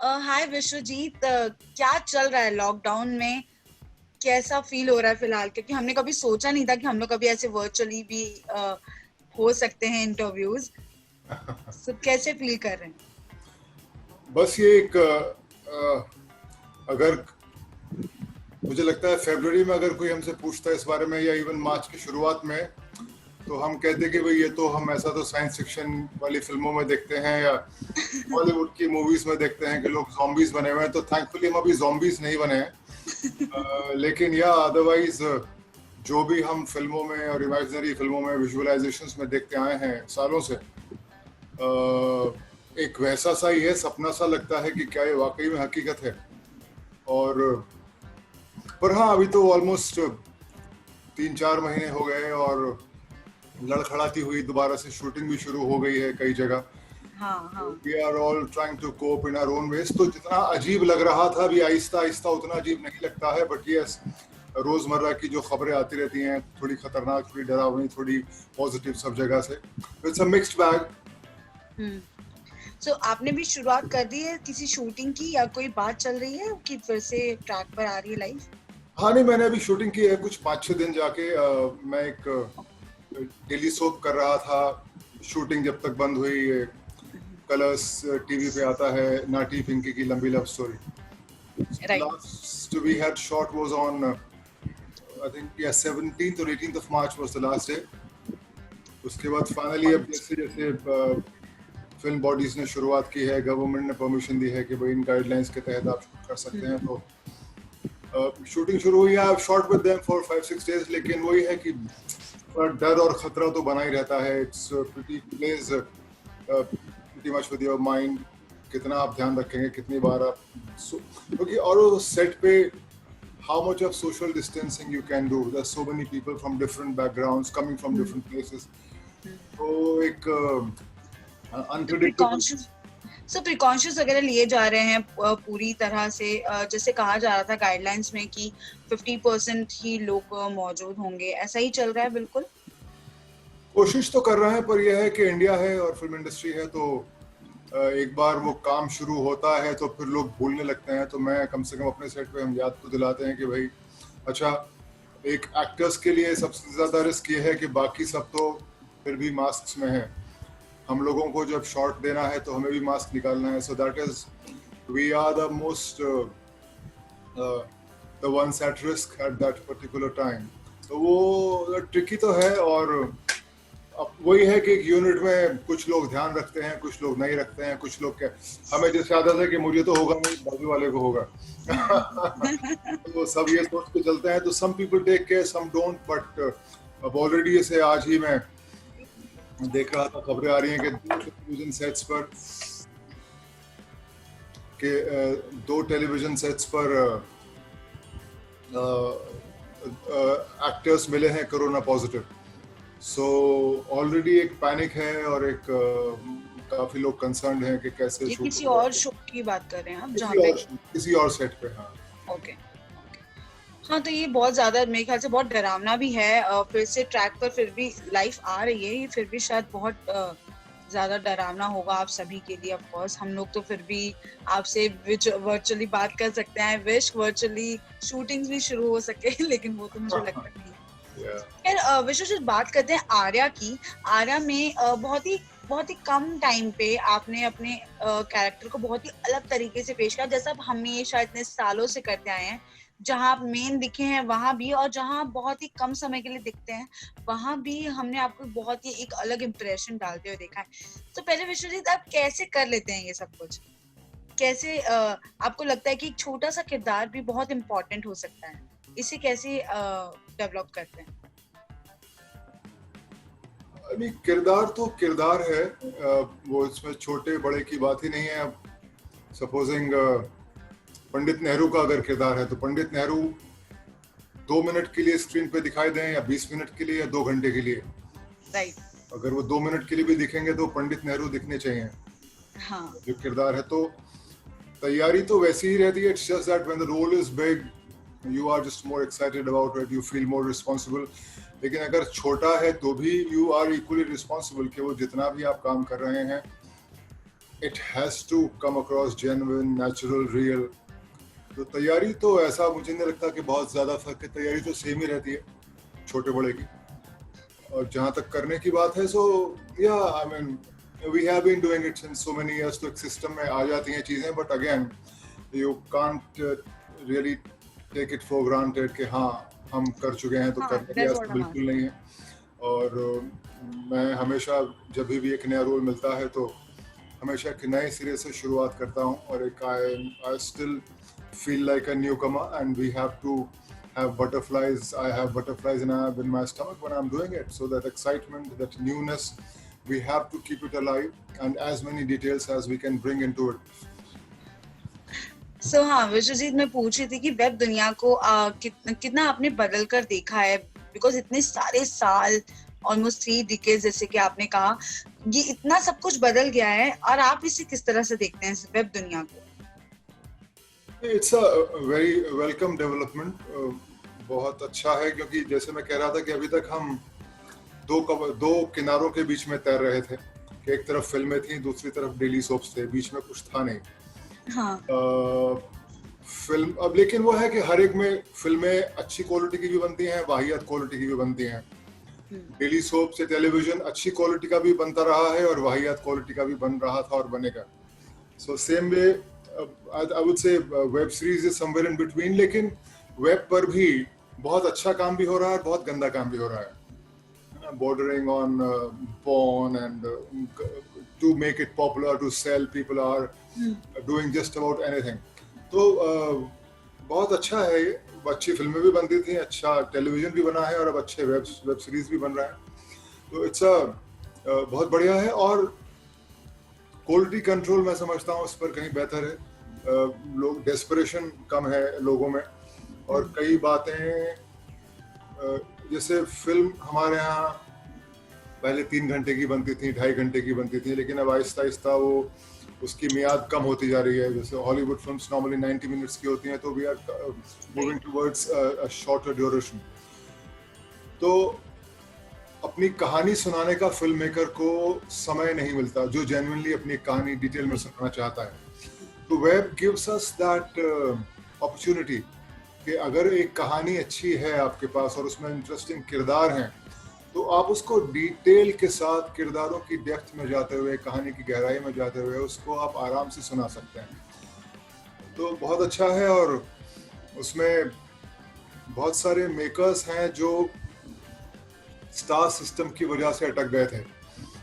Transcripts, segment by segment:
हाय विश्वजीत, क्या चल रहा है लॉकडाउन में? कैसा फील हो रहा है फिलहाल? क्योंकि हमने कभी सोचा नहीं था कि हम लोग कभी ऐसे वर्चुअली भी हो सकते हैं इंटरव्यूज। सब कैसे फील कर रहे हैं? बस ये एक अगर मुझे लगता है फरवरी में अगर कोई हमसे पूछता है इस बारे में या इवन मार्च की शुरुआत में, तो हम कहते हैं कि भाई ये तो हम ऐसा तो साइंस फिक्शन वाली फिल्मों में देखते हैं या बॉलीवुड की मूवीज में देखते हैं कि लोग zombies बने हुए हैं। तो थैंकफुली हम अभी zombies नहीं बने हैं। लेकिन या अदरवाइज जो भी हम फिल्मों में और इमेजिनरी फिल्मों में विजुअलाइजेशंस में देखते आए हैं सालों से, एक वैसा सा ही है, सपना सा लगता है कि क्या ये वाकई में हकीकत है। और पर हाँ, अभी तो ऑलमोस्ट 3-4 महीने हो गए और लड़खड़ाती हुई दोबारा से शूटिंग भी शुरू हो गई है कई जगह। हाँ हाँ। We are all trying to cope in our own ways. तो जितना अजीब लग रहा था अभी आहिस्ता आहिस्ता उतना अजीब नहीं लगता है। बट यस, रोजमर्रा की जो खबरें आती रहती हैं, थोड़ी खतरनाक, थोड़ी डरावनी, थोड़ी पॉजिटिव, सब जगह से। It's a mixed bag. So आपने भी शुरुआत कर दी है किसी शूटिंग की, या कोई बात चल रही है कि फिर से ट्रैक पर आ रही है लाइफ? हाँ नहीं, मैंने अभी शूटिंग की है कुछ 5-6 दिन जाके। मैं एक डेली सोप कर रहा था। शूटिंग जब तक बंद हुई, कलर्स टीवी पे आता है, नाटी पिंकी की लंबी love story. Right. Last we had shot was on I think 17th और 18th of March was the last day. उसके बाद फाइनली अब जैसे जैसे फिल्म बॉडीज ने शुरुआत की है, गवर्नमेंट ने परमिशन दी है कि भाई इन गाइडलाइंस के तहत आप शूट कर सकते हैं, तो शूटिंग शुरू हुई है। आई shot with them for 5-6 days. लेकिन वही है कि डर और खतरा तो बना ही रहता है। It's pretty plays pretty much with your mind. कितना आप ध्यान रखेंगे, कितनी बार आप क्योंकि और सेट पे how much of social distancing you can do. There's so many people from different backgrounds coming from different places. तो एक अनप्रेडिक्टेबल। सब प्रिकॉशंस वगैरह लिए जा रहे हैं पूरी तरह से। जैसे कहा जा रहा था गाइडलाइंस में कि 50% ही लोग मौजूद होंगे, ऐसा ही चल रहा है बिल्कुल? कोशिश तो कर रहे हैं, पर यह है कि इंडिया है और फिल्म इंडस्ट्री है, तो एक बार वो काम शुरू होता है तो फिर लोग भूलने लगते हैं। तो मैं कम से कम अपने सेट पे हम याद तो दिलाते हैं कि भाई अच्छा, एक एक्टर्स के लिए सबसे ज्यादा रिस्क ये है कि बाकी सब तो फिर भी मास्क में है। हम लोगों को जब शॉट देना है तो हमें भी मास्क निकालना है। So that is we are the most the ones at risk at that particular time. तो वो ट्रिकी तो है। और अब वही है कि एक यूनिट में कुछ लोग ध्यान रखते हैं, कुछ लोग नहीं रखते हैं, कुछ लोग क्या, हमें जैसे आदत है कि मुझे तो होगा नहीं, बाजू वाले को होगा। तो सब ये सोच के चलते हैं। तो some people take care, some don't. But अब ऑलरेडी इसे आज ही मैं देख रहा था, खबरें आ रही हैं कि दो टेलीविजन सेट्स पर एक्टर्स मिले हैं कोरोना पॉजिटिव। सो ऑलरेडी एक पैनिक है और एक काफी लोग कंसर्न्ड हैं कि कैसे ये शूट किसी होगा। और शो की बात कर रहे हैं आप जहाँ पे? किसी और सेट पे। हाँ ओके। हाँ, तो ये बहुत ज्यादा मेरे ख्याल से बहुत डरावना भी है। फिर से ट्रैक पर फिर भी लाइफ आ रही है, ये फिर भी शायद बहुत ज्यादा डरावना होगा आप सभी के लिए। ऑफ कोर्स हम लोग तो फिर भी आपसे वर्चुअली बात कर सकते हैं, विश वर्चुअली शूटिंग्स भी शुरू हो सके, लेकिन वो तो मुझे लगता नहीं। खैर विश्वजीत, बात करते हैं आर्या की। आर्या में बहुत ही कम टाइम पे आपने अपने कैरेक्टर को बहुत ही अलग तरीके से पेश किया, जैसा आप हमेशा इतने सालों से करते आए हैं। जहां आप मेन दिखे हैं वहां भी, और जहां आप बहुत ही कम समय के लिए दिखते हैं वहां भी, हमने आपको बहुत ही एक अलग इंप्रेशन डालते हुए देखा है। तो पहले विश्वजीत, आप कैसे कर लेते हैं ये सब कुछ? कैसे आपको लगता है कि एक छोटा सा किरदार भी बहुत इम्पोर्टेंट हो सकता है? इसे कैसे डेवलप करते हैं? नहीं, किरदार तो किरदार है। वो इसमें छोटे बड़े की बात ही नहीं है। अब सपोजिंग पंडित नेहरू का अगर किरदार है तो पंडित नेहरू 2 मिनट के लिए स्क्रीन पे दिखाई दें या 20 मिनट के लिए या 2 घंटे के लिए, राइट। अगर वो 2 मिनट के लिए भी दिखेंगे तो पंडित नेहरू दिखने चाहिए। हाँ। जो किरदार है, तो तैयारी तो वैसी ही रहती है। It's just that when the role is big you are just more excited about it, you feel more responsible. लेकिन अगर छोटा है तो भी यू आर इक्वली रिस्पॉन्सिबल कि वो जितना भी आप काम कर रहे हैं it has to come across genuine, natural, real. तो तैयारी तो ऐसा मुझे नहीं लगता कि बहुत ज़्यादा फर्क है, तैयारी तो सेम ही रहती है छोटे बड़े की। और जहाँ तक करने की बात है, so yeah, I mean we have been doing it since so many years, तो एक सिस्टम में आ जाती हैं चीज़ें, but again you can't really take it for granted कि हाँ हम कर चुके हैं तो करने की ऐसा बिल्कुल नहीं है। और मैं हमेशा जब भी एक नया रोल मिलता है तो हमेशा एक नए सिरे से शुरुआत करता हूँ, और एक I still feel like a newcomer and we have to have butterflies. I have butterflies in my stomach when I'm doing it. So that excitement, that newness, we have to keep it alive and as many details as we can bring into it. So हाँ विश्वजीत, मैं पूछ रही थी कि web दुनिया को कितना आपने बदल कर देखा है, बिकॉज इतने सारे साल, ऑलमोस्ट 3 डिकेड्स जैसे कि आपने कहा, ये इतना सब कुछ बदल गया है, और आप इसे किस तरह से देखते हैं वेब दुनिया को? It's a very welcome development. बहुत अच्छा है, क्योंकि जैसे मैं कह रहा था कि अभी तक हम दो किनारों के बीच में तैर रहे थे कि एक तरफ फिल्में थी, दूसरी तरफ डेली सोप्स थे, बीच में कुछ था नहीं। हाँ। फिल्म अब लेकिन वो है कि हर एक में फिल्में अच्छी क्वालिटी की भी बनती हैं, वाहियात क्वालिटी की भी बनती हैं। डेली सोप से टेलीविजन अच्छी क्वालिटी का भी बनता रहा है और वाहियात क्वालिटी का भी बन रहा था और बनेगा। So same way I would say web series is somewhere in between, लेकिन वेब पर भी बहुत अच्छा काम भी हो रहा है, बहुत गंदा काम भी हो रहा है, bordering on porn, and to make it popular, to sell, people are doing just about anything. तो बहुत अच्छा है, अच्छी फिल्में भी बनती थी, अच्छा टेलीविजन भी बना है, और अब अच्छे वेब सीरीज भी बन रहा है, तो इट्स बहुत बढ़िया है। और क्वालिटी कंट्रोल मैं समझता हूँ इस पर कहीं बेहतर है, लोग डेस्परेशन कम है लोगों में, और कई बातें जैसे फिल्म हमारे यहाँ पहले 3 घंटे की बनती थी, 2.5 घंटे की बनती थी, लेकिन अब आहिस्ता आहिस्ता वो उसकी मियाद कम होती जा रही है। जैसे हॉलीवुड फिल्म्स नॉर्मली 90 मिनट्स की होती हैं, तो we are moving towards a shorter duration. तो अपनी कहानी सुनाने का फिल्म मेकर को समय नहीं मिलता जो जेन्युइनली अपनी कहानी डिटेल में सुनाना चाहता है। तो web gives us that opportunity कि अगर एक कहानी अच्छी है आपके पास और उसमें इंटरेस्टिंग किरदार हैं, तो आप उसको डिटेल के साथ किरदारों की डेप्थ में जाते हुए, कहानी की गहराई में जाते हुए उसको आप आराम से सुना सकते हैं। तो बहुत अच्छा है, और उसमें बहुत सारे मेकर्स हैं जो स्टार सिस्टम की वजह से अटक गए थे।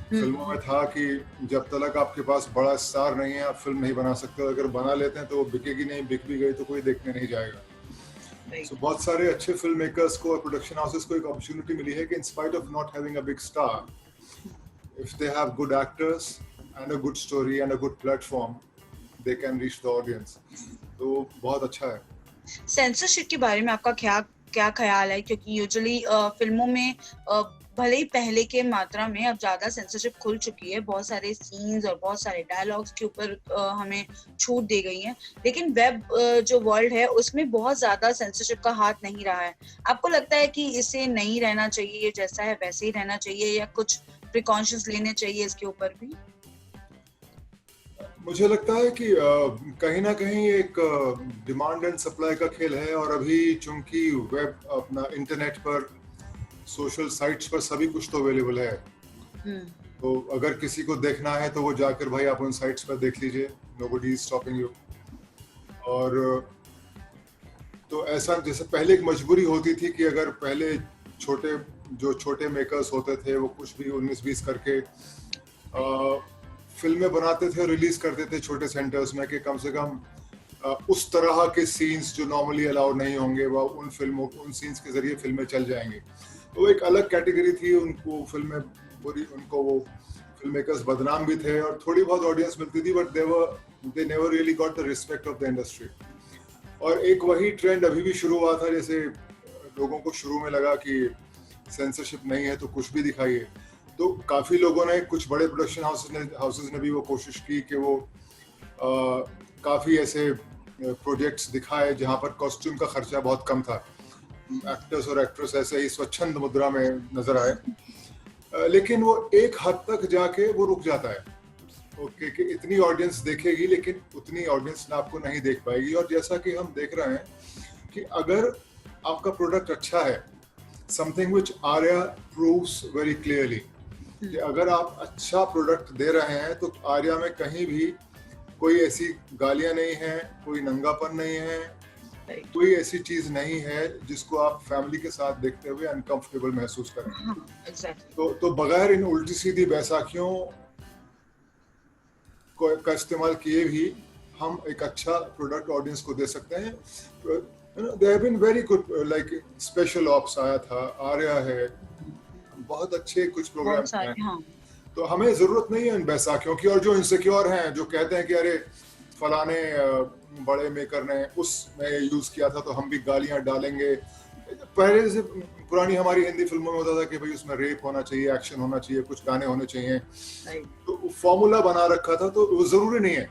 फिल्मों में था कि जब तक आपके पास बड़ा स्टार नहीं है आप फिल्म नहीं बना सकते, अगर बना लेते हैं तो वो बिकेगी नहीं, बिक भी गई तो कोई देखने नहीं जाएगा। So, बहुत सारे अच्छे फिल्म मेकर्स को और प्रोडक्शन हाउसेस को एक अपॉर्चुनिटी मिली है कि in spite of not having a big star, if they have good actors and a good story and a good platform, they can reach the audience. तो बहुत अच्छा है। सेंसरशिप के बारे में आपका क्या ख्याल है? क्योंकि यूजुअली फिल्मों में भले ही पहले के मात्रा में अब ज्यादा सेंसरशिप खुल चुकी है, बहुत सारे सीन्स और बहुत सारे डायलॉग्स के ऊपर हमें छूट दी गई है, लेकिन वेब जो वर्ल्ड है उसमें बहुत ज्यादा सेंसरशिप का हाथ नहीं रहा है। आपको लगता है कि इसे नहीं रहना चाहिए, जैसा है वैसे ही रहना चाहिए, या कुछ प्रिकॉशंस लेने चाहिए इसके ऊपर भी? मुझे लगता है कि कहीं ना कहीं एक डिमांड एंड सप्लाई का खेल है, और अभी चूंकि वेब अपना इंटरनेट पर, सोशल साइट्स पर सभी कुछ तो अवेलेबल है, तो अगर किसी को देखना है तो वो जाकर भाई आप उन साइट्स पर देख लीजिए, नोबडी इज स्टॉपिंग यू। और तो ऐसा, जैसे पहले एक मजबूरी होती थी कि अगर पहले छोटे मेकर्स होते थे वो कुछ भी 19-20 करके फिल्में बनाते थे और रिलीज करते थे छोटे सेंटर्स में, कि कम से कम उस तरह के सीन्स जो नॉर्मली अलाउड नहीं होंगे वो उन सीन्स के जरिए फिल्में चल जाएंगी। तो एक अलग कैटेगरी थी, उनको फिल्में पूरी, उनको वो फिल्म मेकर्स बदनाम भी थे और थोड़ी बहुत ऑडियंस मिलती थी, but they never really got the respect of the industry. और एक वही ट्रेंड अभी भी शुरू हुआ था, जैसे लोगों को शुरू में लगा कि सेंसरशिप नहीं है तो कुछ भी दिखाइए, तो काफ़ी लोगों ने, कुछ बड़े प्रोडक्शन हाउसेस ने भी वो कोशिश की कि वो काफ़ी ऐसे प्रोजेक्ट्स दिखाए जहाँ पर कॉस्ट्यूम का खर्चा बहुत कम था, एक्टर्स और एक्ट्रेस ऐसे ही स्वच्छंद मुद्रा में नजर आए, लेकिन वो एक हद तक जाके वो रुक जाता है। ओके कि इतनी ऑडियंस देखेगी लेकिन उतनी ऑडियंस ना आपको नहीं देख पाएगी। और जैसा कि हम देख रहे हैं कि अगर आपका प्रोडक्ट अच्छा है, something which Arya proves very clearly, कि अगर आप अच्छा प्रोडक्ट दे रहे हैं तो आर्या में कहीं भी कोई ऐसी गालियां नहीं है, कोई नंगापन नहीं है, कोई ऐसी चीज नहीं है जिसको आप फैमिली के साथ देखते हुए अनकंफर्टेबल महसूस करें। exactly. तो बगैर इन उल्टी सीधी बैसाखियों का इस्तेमाल किए भी हम एक अच्छा प्रोडक्ट ऑडियंस को दे सकते हैं। They have been very good, like special ops आया था, आर्या है, बहुत अच्छे कुछ प्रोग्राम्स हैं। हाँ. तो हमें जरूरत नहीं है इन बैसाखियों की। और जो इनसिक्योर हैं, जो कहते हैं कि अरे फलाने बड़े मेकर ने उसमें यूज किया था तो हम भी गालियां डालेंगे। पहले से पुरानी हमारी हिंदी फिल्मों में होता था कि भाई उसमें रेप होना चाहिए, एक्शन होना चाहिए, कुछ गाने होने चाहिए, तो फॉर्मूला बना रखा था। तो वो जरूरी नहीं है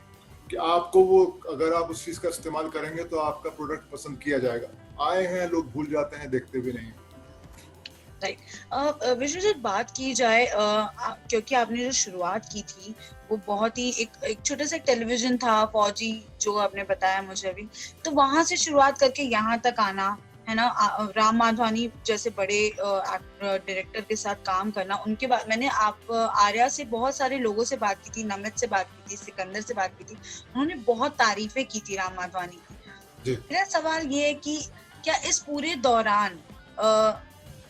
कि आपको वो, अगर आप उस चीज का इस्तेमाल करेंगे तो आपका प्रोडक्ट पसंद किया जाएगा। आए हैं लोग, भूल जाते हैं, देखते भी नहीं। राइट। विष्णु जी, बात की जाए क्योंकि आपने जो शुरुआत की थी वो बहुत ही एक छोटा सा टेलीविजन था, फौजी, जो आपने बताया मुझे अभी, तो वहां से शुरुआत करके यहाँ तक आना है ना, राम माधवानी जैसे बड़े डायरेक्टर के साथ काम करना। उनके बाद मैंने आर्या से बहुत सारे लोगों से बात की थी, नमित से बात की थी, सिकंदर से बात की थी, उन्होंने बहुत तारीफें की थी राम माधवानी की। मेरा सवाल ये है कि क्या इस पूरे दौरान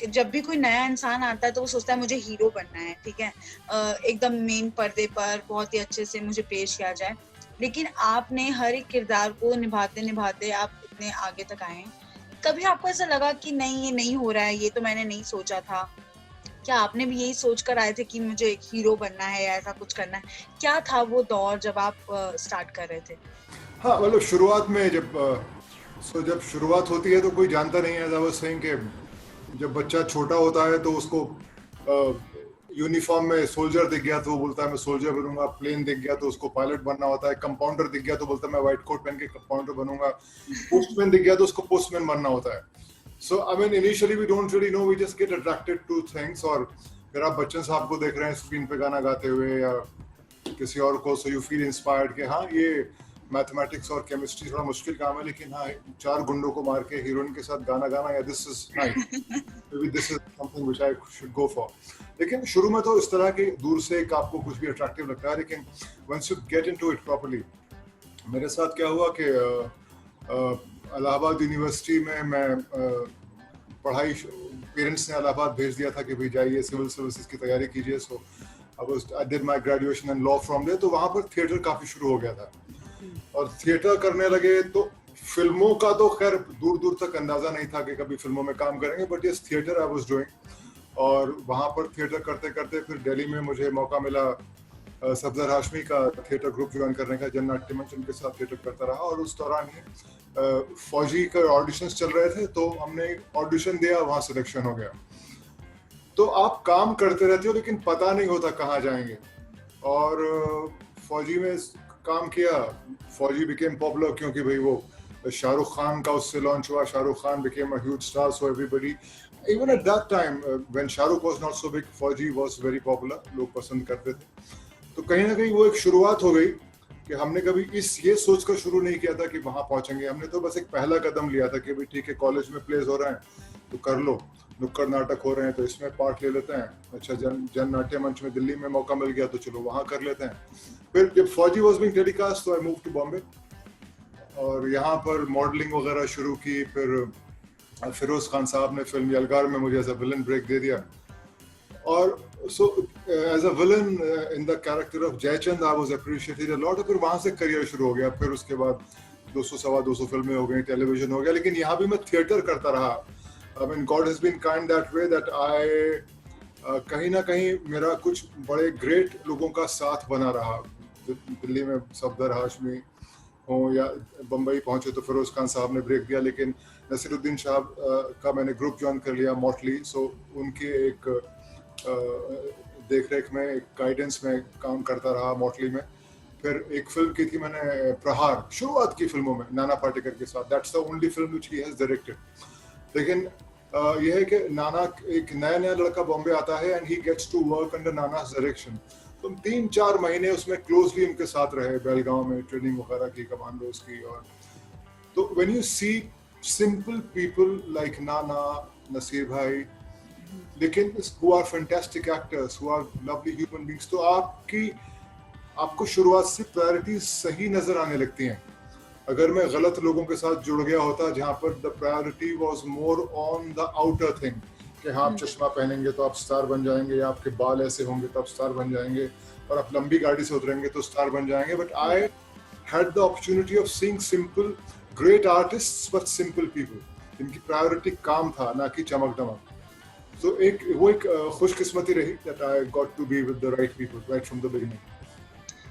जब भी कोई नया इंसान आता है तो वो सोचता है मुझे हीरो बनना है, ठीक है, एकदम मेन पर्दे पर बहुत ही अच्छे से मुझे पेश किया जाए, लेकिन आपने हर एक किरदार को निभाते निभाते आप इतने आगे तक आए हैं। कभी आपको ऐसा लगा कि नहीं, ये नहीं हो रहा है, ये तो मैंने नहीं सोचा था? क्या आपने भी यही सोच कर आए थे कि मुझे एक हीरो बनना है या ऐसा कुछ करना है? क्या था वो दौर जब आप स्टार्ट कर रहे थे? हाँ, मतलब शुरुआत में जब शुरुआत होती है तो कोई जानता नहीं है। वो सेइंग कि जब बच्चा छोटा होता है तो उसको यूनिफॉर्म में सोल्जर दिख गया तो वो बोलता है मैं सोल्जर बनूंगा, प्लेन दिख गया तो उसको पायलट बनना होता है, कंपाउंडर दिख गया तो बोलता है मैं व्हाइट कोट पहन के कंपाउंडर बनूंगा, पोस्टमैन दिख गया तो उसको पोस्टमैन बनना होता है। So I mean initially we don't really know, we just get attracted to things. और फिर आप बच्चन साहब को देख रहे हैं स्क्रीन पे गाना गाते हुए या किसी और को, सो यू फील इंस्पायर्ड कि हाँ, ये मैथमेटिक्स और केमिस्ट्री थोड़ा मुश्किल काम है, लेकिन हाँ, 4 गुंडों को मार के हीरोइन के साथ गाना गाना, या this is nice, may be this is something which I should go for. लेकिन शुरू में तो इस तरह के दूर से एक आपको कुछ भी अट्रैक्टिव लगता है, लेकिन once you get into it properly. मेरे साथ क्या हुआ कि इलाहाबाद यूनिवर्सिटी में मैं पढ़ाई, पेरेंट्स ने इलाहाबाद भेज दिया था कि भाई जाइए सिविल सर्विसेज की तैयारी कीजिए। So I did my graduation in law from there. तो वहाँ पर थिएटर काफी शुरू हो गया था और थिएटर करने लगे। तो फिल्मों का तो खैर दूर दूर तक अंदाजा नहीं था कि कभी फिल्मों में काम करेंगे, but yes, theatre I was doing. और वहाँ पर थिएटर करते करते फिर दिल्ली में मुझे मौका मिला सफदर हाशमी का थिएटर ग्रुप ज्वाइन करने का, जननाट्य मंच, उनके साथ थिएटर करता रहा। और उस दौरान ही फौजी का ऑडिशंस चल रहे थे, तो हमने ऑडिशन दिया, वहाँ सिलेक्शन हो गया। तो आप काम करते रहते हो लेकिन पता नहीं होता कहाँ जाएंगे। और फौजी में काम किया, फौजी बिकेम पॉपुलर क्योंकि भाई वो शाहरुख खान का उससे लॉन्च हुआ, Shahrukh Khan became a huge star, so everybody, even at that time when Shahrukh was not so big, फौजी वाज वेरी पॉपुलर, लोग पसंद करते थे। तो कहीं ना कहीं वो एक शुरुआत हो गई कि हमने कभी ये सोच कर शुरू नहीं किया था कि वहां पहुंचेंगे। हमने तो बस एक पहला कदम लिया था कि भाई ठीक है, कॉलेज में प्लेस हो रहे हैं तो कर लो, नुक्कड़ नाटक हो रहे हैं तो इसमें पार्ट ले लेते हैं, अच्छा जन नाट्य मंच में दिल्ली में मौका मिल गया तो चलो वहां कर लेते हैं। फिर जब फौजी वाज बीइंग टेलीकास्ट तो आई मूव टू बॉम्बे और यहाँ पर मॉडलिंग वगैरह शुरू की। फिर फिरोज खान साहब ने फिल्म यलगार में मुझे एज अ विलन ब्रेक दे दिया। और so as a villain in the character of Jaichand I was appreciated a lot। फिर वहाँ से करियर शुरू हो गया। फिर उसके बाद 200-225 फिल्में हो गई, टेलीविजन हो गया, लेकिन यहाँ भी मैं थिएटर करता रहा। I mean God has been kind that way that I कहीं ना कहीं मेरा कुछ बड़े ग्रेट लोगों का साथ बना रहा। दिल्ली में सफदर हाशमी हो या बम्बई पहुंचे तो फिरोज खान साहब ने ब्रेक दिया, लेकिन नसीरुद्दीन साहब का मैंने ग्रुप ज्वाइन कर लिया, मॉटली। सो उनके एक देख रेख में, एक गाइडेंस में काम करता रहा मॉटली में। फिर एक फिल्म की थी मैंने, प्रहार, शुरुआत की फिल्मों में नाना पाटेकर के साथ, that's the only film which he has directed. लेकिन यह है कि नाना, एक नया लड़का बॉम्बे आता है and he gets to work under Nana's direction. तुम 3-4 महीने उसमें क्लोजली उनके साथ रहे, बेलगांव में ट्रेनिंग वगैरह की कमांडोज की। और तो when you see simple people like Nana, Naseer भाई, लेकिन who are fantastic actors, who are lovely human beings, तो आपको शुरुआत से प्रायोरिटीज सही नजर आने लगती हैं। अगर मैं गलत लोगों के साथ जुड़ गया होता जहाँ पर the priority was more on the outer thing, कि हाँ आप चश्मा पहनेंगे तो आप स्टार बन जाएंगे, या आपके बाल ऐसे होंगे तो आप स्टार बन जाएंगे, और आप लंबी गाड़ी से उतरेंगे तो स्टार बन जाएंगे। But I had the opportunity of seeing simple great artists but simple people, जिनकी प्रायोरिटी काम था ना कि चमक दमक। तो वो एक खुशकिस्मती रही that I got to be with the right people right from the beginning.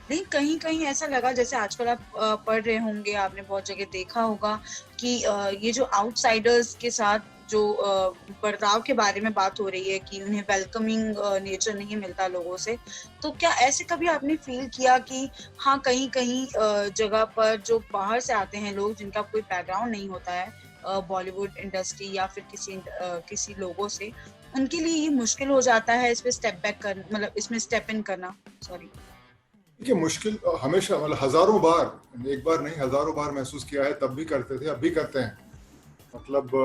नहीं, कहीं कहीं ऐसा लगा जैसे आजकल आप पढ़ रहे होंगे, आपने बहुत जगह देखा होगा कि ये जो आउटसाइडर्स के साथ जो बर्ताव के बारे में बात हो रही है कि उन्हें वेलकमिंग नेचर नहीं मिलता लोगों से, तो क्या ऐसे कभी आपने फील किया कि हाँ कहीं कहीं जगह पर जो बाहर से आते हैं लोग, जिनका कोई बैकग्राउंड नहीं होता है बॉलीवुड इंडस्ट्री या फिर किसी लोगों से, उनके लिए ये मुश्किल हो जाता है इस पे स्टेप बैक कर, मतलब इसमें स्टेप इन करना? सॉरी, ये मुश्किल हमेशा, मतलब हजारों बार, एक बार नहीं हजारों बार महसूस किया है, तब भी करते थे, अब भी करते हैं। मतलब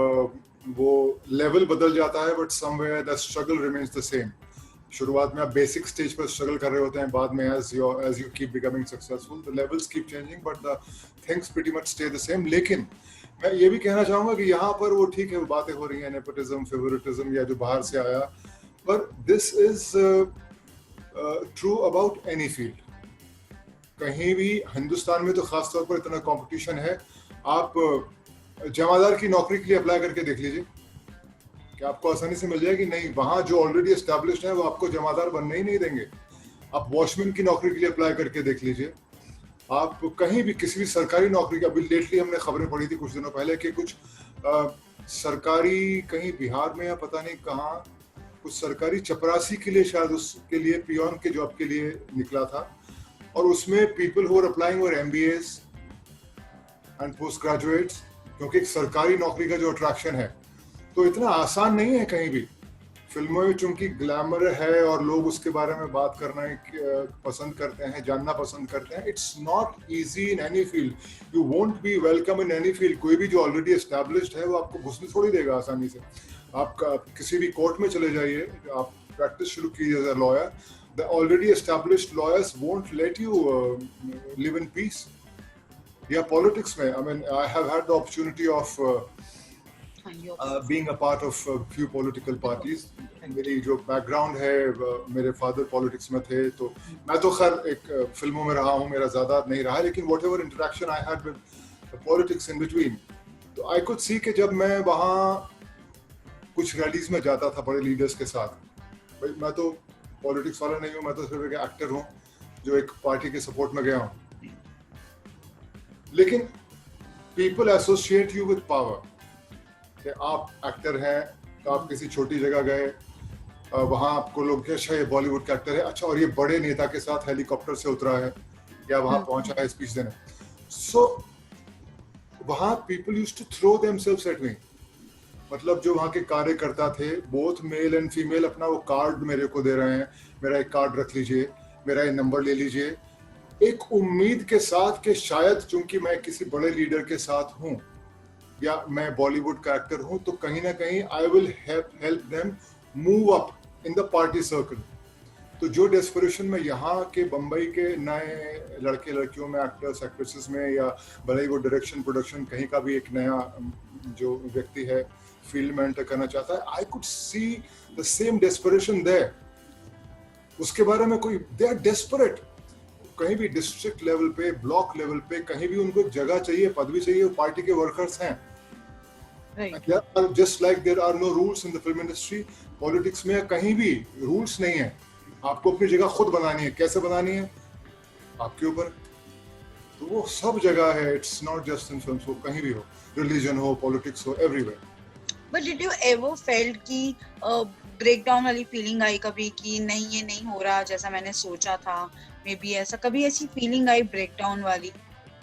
वो लेवल बदल जाता है but somewhere the struggle remains the same. शुरुआत में आप बेसिक स्टेज पर स्ट्रगल कर रहे होते हैं, बाद में as you keep becoming successful the levels keep changing but the things pretty much stay the same. लेकिन मैं ये भी कहना चाहूंगा कि यहाँ पर वो ठीक है, वो बातें हो रही हैं नेपोटिज्म, फेवरेटिज्म या जो बाहर से आया, पर this is true about any field. कहीं भी हिंदुस्तान में तो खास तौर पर इतना कंपटीशन है। आप जमादार की नौकरी के लिए अप्लाई करके देख लीजिए कि आपको आसानी से मिल जाएगी, नहीं। वहां जो ऑलरेडी एस्टैब्लिश्ड है वो आपको जमादार बनने ही नहीं देंगे। आप वॉचमैन की नौकरी के लिए अप्लाई करके देख लीजिए, आप कहीं भी किसी भी सरकारी नौकरी की, अभी लेटली हमने खबरें पढ़ी थी कुछ दिनों पहले कि कुछ सरकारी, कहीं बिहार में या पता नहीं कहाँ, कुछ सरकारी चपरासी के लिए, शायद उसके लिए पियोन के जॉब के लिए निकला था, और उसमें people who are applying were MBAs and post graduates, क्योंकि एक सरकारी नौकरी का जो अट्रैक्शन है तो इतना आसान नहीं है कहीं भी। फिल्मों में चूंकि ग्लैमर है और लोग उसके बारे में बात करना पसंद करते हैं, जानना पसंद करते हैं, it's not easy in any field. You won't be welcome in any field. कोई भी जो ऑलरेडी एस्टैब्लिश्ड है वो आपको घुसने थोड़ी देगा आसानी से। आप किसी भी कोर्ट में चले जाइए, आप प्रैक्टिस शुरू कीजिए as a lawyer, the already established lawyers won't let you live in peace. Yeah, politics mein, I mean, I have had the opportunity of being a part of a few political parties. मेरी जो background है, मेरे father politics में थे, तो मैं तो खैर एक फिल्मों में रहा हूँ, मेरा ज़्यादा नहीं रहा, लेकिन what ever interaction I had with politics in between, तो आई कुड सी कि जब मैं वहाँ कुछ रैलीज में जाता था बड़े लीडर्स के साथ, भाई मैं तो पॉलिटिक्स वाला नहीं हूँ, मैं तो सिर्फ एक एक्टर हूँ जो एक पार्टी के सपोर्ट में गया हूँ, लेकिन people associate you with power कि आप एक्टर हैं, तो आप किसी छोटी जगह गए, वहाँ आपको लोग अच्छा ये बॉलीवुड का एक्टर है, अच्छा और ये बड़े नेता के साथ हेलीकॉप्टर से उतरा है या वहाँ पहुंचा है स्पीच देने, सो वहाँ people used to throw themselves at me. मतलब जो वहाँ के कार्यकर्ता थे, बोथ मेल एंड फीमेल, अपना वो कार्ड मेरे को दे रहे हैं, मेरा एक कार्ड रख लीजिए, मेरा ये नंबर ले लीजिए, एक उम्मीद के साथ कि शायद चूंकि मैं किसी बड़े लीडर के साथ हूँ या मैं बॉलीवुड का एक्टर हूँ, तो कहीं ना कहीं I will help them move up in the party circle. तो जो डेस्परेशन में यहाँ के बम्बई के नए लड़के लड़कियों में, एक्टर्स एक्ट्रेसेस में, या भले ही वो डायरेक्शन प्रोडक्शन कहीं का भी एक नया जो व्यक्ति है फील्ड में एंटर करना चाहता है, I could see the same desperation there. उसके बारे में कोई, दे आर डेस्परेट, कहीं भी डिस्ट्रिक्ट लेवल पे, ब्लॉक लेवल पे, कहीं भी उनको जगह चाहिए, पदवी चाहिए, वो पार्टी के वर्कर्स हैं। Just like there are no rules in the film industry, politics में कहीं भी रूल्स नहीं है, आपको अपनी जगह खुद बनानी है, कैसे बनानी है आपके ऊपर। तो वो सब जगह है, it's not just in films, वो कहीं भी हो, रिलीजन हो, पॉलिटिक्स हो, everywhere. But did you ever felt कि ब्रेकडाउन वाली फीलिंग आई कभी कि नहीं ये नहीं हो रहा जैसा मैंने सोचा था, मे बी ऐसा कभी ऐसी फीलिंग आई ब्रेकडाउन वाली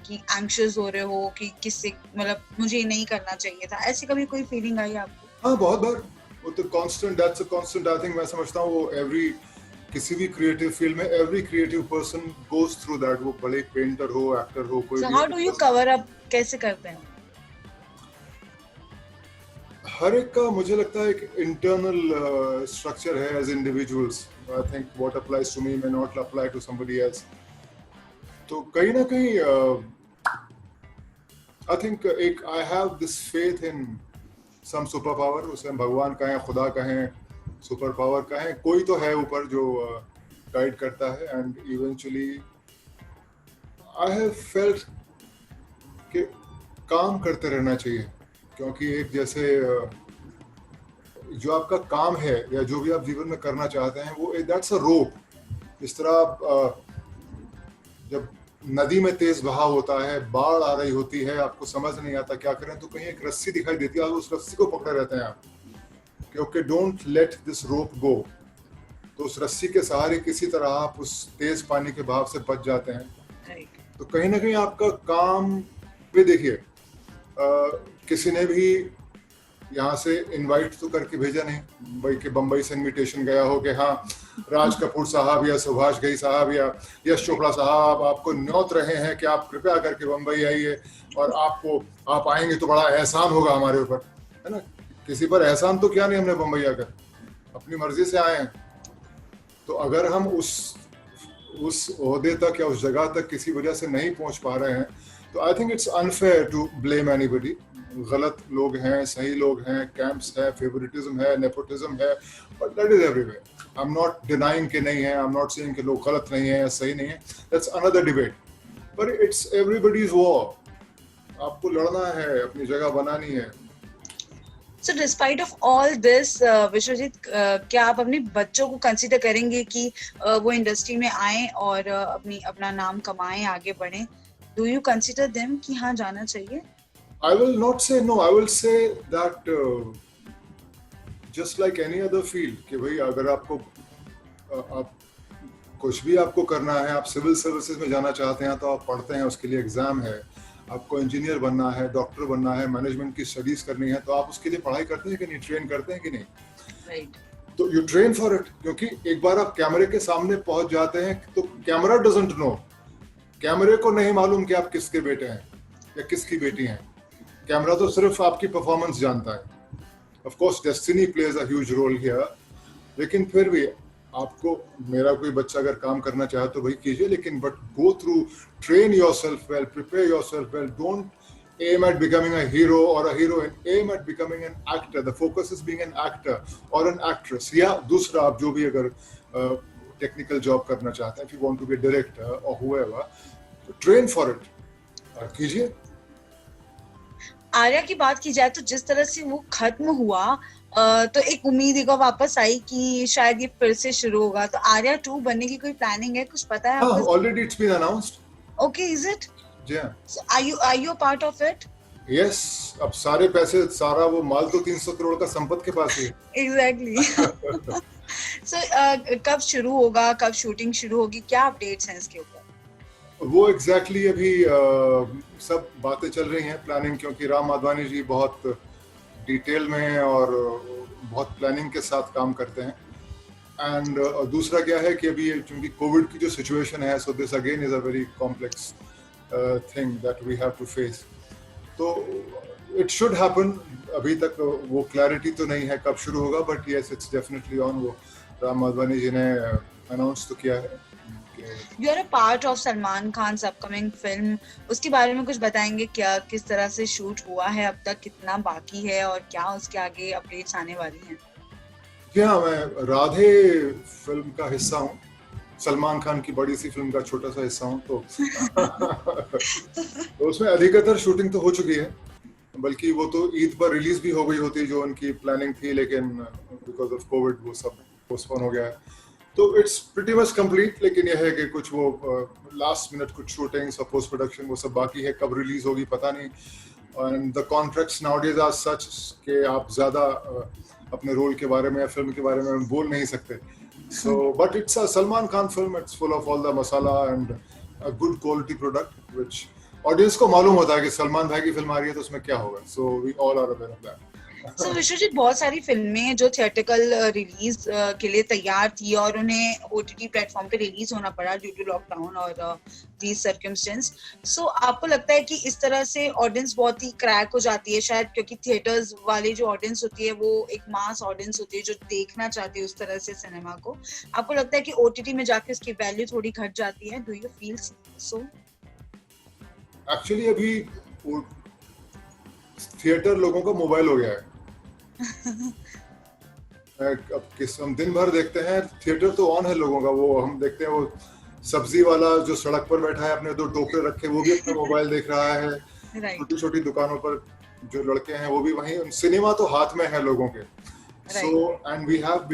कि एंग्शियस हो रहे हो कि किससे, मतलब मुझे नहीं करना चाहिए था, ऐसी कभी कोई फीलिंग आई आपको? हाँ बहुत बार, वो तो constant, that's a constant, I think मैं समझता हूँ वो एवरी किसी भी क्रिएटिव फील्ड में every creative person goes through that, वो भले पेंटर हो, एक्टर हो, कोई So भी how do you cover up? कैसे करते हैं? हर एक का मुझे लगता है एक इंटरनल स्ट्रक्चर है as individuals. I think what applies to me may not apply to somebody else. तो कहीं ना कहीं आई थिंक एक I have this faith in some super power. उसे भगवान कहें, खुदा कहें, सुपर पावर कहें, कोई तो है ऊपर जो गाइड करता है. And eventually I have felt कि काम करते रहना चाहिए, क्योंकि एक जैसे जो आपका काम है या जो भी आप जीवन में करना चाहते हैं वो दैट्स अ रोप. इस तरह आप जब नदी में तेज बहाव होता है, बाढ़ आ रही होती है, आपको समझ नहीं आता क्या करें, तो कहीं एक रस्सी दिखाई देती है, आप उस रस्सी को पकड़े रहते हैं आप, क्योंकि डोंट लेट दिस रोप गो. तो उस रस्सी के सहारे किसी तरह आप उस तेज पानी के बहाव से बच जाते हैं. तो कहीं ना कहीं आपका काम भी देखिए, किसी ने भी यहाँ से इनवाइट तो करके भेजा नहीं भाई कि बम्बई से इनविटेशन गया हो कि हाँ राज कपूर साहब या सुभाष घई साहब या यश चोपड़ा साहब आपको न्योत रहे हैं कि आप कृपया करके बम्बई आइए और आप आएंगे तो बड़ा एहसान होगा हमारे ऊपर, है ना. किसी पर एहसान तो क्या नहीं, हमने बम्बई आकर अपनी मर्जी से आए हैं. तो अगर हम उस ओहदे तक या उस जगह तक किसी वजह से नहीं पहुंच पा रहे हैं, तो I think it's unfair to blame anybody. गलत लोग हैं, सही लोग हैं, कैंप्स है, फेवरेटिज्म है, नेपोटिज्म है, but that is everywhere. I am not denying कि नहीं है, आई एम नॉट सेइंग कि लोग गलत नहीं है या सही नहीं है, that's another debate. But it's everybody's war. आपको लड़ना है, अपनी जगह बनानी है. So despite of all this, Vishwajeet, क्या आप अपने बच्चों को कंसीडर करेंगे कि वो इंडस्ट्री में आए और अपना नाम कमाएं, आगे बढ़ें? Do you consider them कि हाँ जाना चाहिए? I will not say no. I will say that just like any other field, कि भाई अगर आपको आप कुछ भी आपको करना है, आप सिविल सर्विसेज में जाना चाहते हैं तो आप पढ़ते हैं, उसके लिए एग्जाम है. आपको इंजीनियर बनना है, डॉक्टर बनना है, मैनेजमेंट की स्टडीज करनी है, तो आप उसके लिए पढ़ाई करते हैं कि नहीं, ट्रेन करते हैं कि नहीं. Right. तो यू ट्रेन फॉर इट, क्योंकि एक बार आप कैमरे के सामने पहुंच जाते हैं तो कैमरा डजंट नो. कैमरे को नहीं मालूम कि आप किसके बेटे हैं या किसकी बेटी हैं. कैमरा तो सिर्फ आपकी परफॉर्मेंस जानता है. Of course destiny plays a huge role here, लेकिन फिर भी आपको, मेरा कोई बच्चा अगर काम करना चाहे तो भाई कीजिए, लेकिन but go through, train yourself well, prepare yourself well. Don't aim at becoming a hero or a heroine, aim at becoming an actor. The focus is being an actor or an actress. या दूसरा आप जो भी अगर technical job करना चाहते हैं, if you want to be a director or whoever, train for it. कीजिए. आर्या की बात की जाए तो जिस तरह से वो खत्म हुआ, तो एक उम्मीद एक वापस आई कि शायद ये फिर से शुरू होगा. तो आर्या 2 बनने की कोई प्लानिंग है, कुछ पता है आपको? Already it's been announced. Okay, is it? Yeah. So are you a part of it? Yes. अब सारे पैसे, सारा वो माल तो 300 करोड़ का संपत्ति के पास ही है. Exactly. So कब शुरू होगा, कब शूटिंग शुरू होगी, क्या अपडेट्स हैं इसके ऊपर? वो एग्जैक्टली अभी सब बातें चल रही हैं, प्लानिंग, क्योंकि राम माधवानी जी बहुत डिटेल में हैं और बहुत प्लानिंग के साथ काम करते हैं. एंड दूसरा क्या है कि अभी क्योंकि कोविड की जो सिचुएशन है, so this again is a very complex thing that we have to face. तो इट शुड हैपन. अभी तक वो क्लैरिटी तो नहीं है कब शुरू होगा, but yes it's definitely on. वो राम माधवानी जी ने अनाउंस तो किया है. You are a part of Salman Khan upcoming film, उसके बारे में कुछ बताएंगे क्या? किस तरह से शूट हुआ है अब तक, कितना बाकी है और क्या उसके आगे अपडेट्स आने वाली हैं? जी हाँ, मैं राधे फिल्म का हिस्सा हूँ, सलमान खान की बड़ी सी फिल्म का छोटा सा हिस्सा हूँ. तो उसमें अधिकतर शूटिंग तो हो चुकी है, बल्कि वो तो ईद पर रिलीज भी हो गई होती जो उनकी प्लानिंग थी, लेकिन बिकॉज ऑफ कोविड वो सब पोस्टपोन हो गया है. तो इट्स प्रीटी मच कंप्लीट. लेकिन यह है कि कुछ वो लास्ट मिनट कुछ शूटिंग्स और पोस्ट प्रोडक्शन वो सब बाकी है. कब रिलीज होगी पता नहीं. And the contracts nowadays are such कि आप ज्यादा अपने रोल के बारे में या फिल्म के बारे में बोल नहीं सकते. So but it's a Salman Khan film. It's full of all the masala and a good quality product which audience को मालूम होता है कि सलमान भाई की फिल्म आ रही है तो उसमें क्या होगा. So we all are aware of that. So Vishwajeet, बहुत सारी फिल्में जो थिएट्रिकल रिलीज के लिए तैयार थी और उन्हें ओटीटी प्लेटफॉर्म पे रिलीज होना पड़ा ड्यू टू लॉकडाउन और दीज सर्कमस्टेंस। सो आपको लगता है कि इस तरह से ऑडियंस बहुत ही क्रैक हो जाती है शायद, क्योंकि थिएटर्स वाली जो ऑडियंस होती है वो एक मास ऑडियंस होती है जो देखना चाहती है उस तरह से सिनेमा को। आपको लगता है कि ओटीटी में जाके उसकी वैल्यू थोड़ी घट जाती है? Do you feel so? Actually अभी थिएटर लोगों का मोबाइल हो गया है। अब हम दिन भर देखते हैं, थिएटर तो ऑन है लोगों का, वो हम देखते हैं वो सब्जी वाला जो सड़क पर बैठा है अपने 2 टोकरे रखे, वो भी अपना मोबाइल देख रहा है। छोटी छोटी दुकानों पर जो लड़के हैं वो भी वहीं, सिनेमा तो हाथ में है लोगों के। So and we have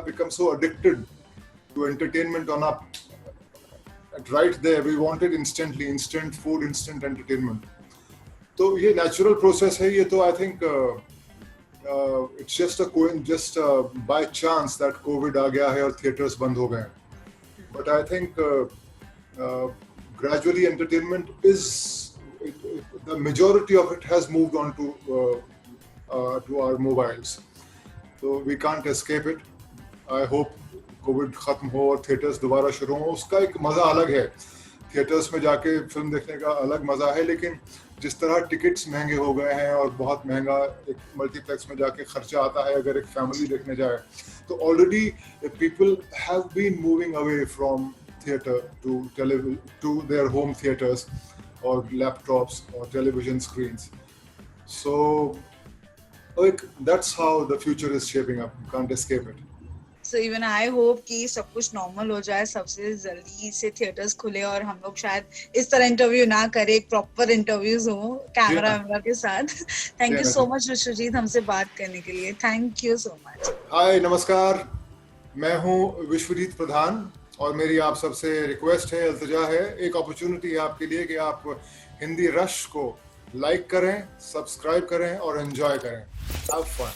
become so addicted to entertainment on our right there. We wanted instant food, instant entertainment. तो ये natural process है, ये तो I think it's just by chance that COVID आ गया है और theaters बंद हो गए। But I think gradually entertainment the majority of it has moved on to our mobiles. So we can't escape it. I hope Covid खत्म हो और theatres दोबारा शुरू हो। उसका एक मज़ा अलग है, थिएटर्स में जाके फिल्म देखने का अलग मज़ा है, लेकिन जिस तरह टिकट्स महंगे हो गए हैं और बहुत महंगा एक मल्टीप्लेक्स में जाके खर्चा आता है अगर एक फैमिली देखने जाए, तो already people have been moving away from theatre to their home theatres और लैपटॉप्स और television screens. So that's how the future is shaping up. You can't escape it. So even I hope कि सब कुछ normal हो जाए, सबसे जल्दी से थिएटर्स खुले और हम लोग शायद इस तरह इंटरव्यू ना करें, प्रॉपर इंटरव्यूज हो कैमरा के साथ। Thank you so much Vishwajeet हमसे बात करने के लिए। Thank you so much. Hi, नमस्कार, मैं हूँ विश्वजीत प्रधान और मेरी आप सबसे रिक्वेस्ट है, इल्तिजा है, एक अपॉर्चुनिटी है आपके लिए कि आप हिंदी रश को लाइक करें, सब्सक्राइब करें और एंजॉय करें। Have fun.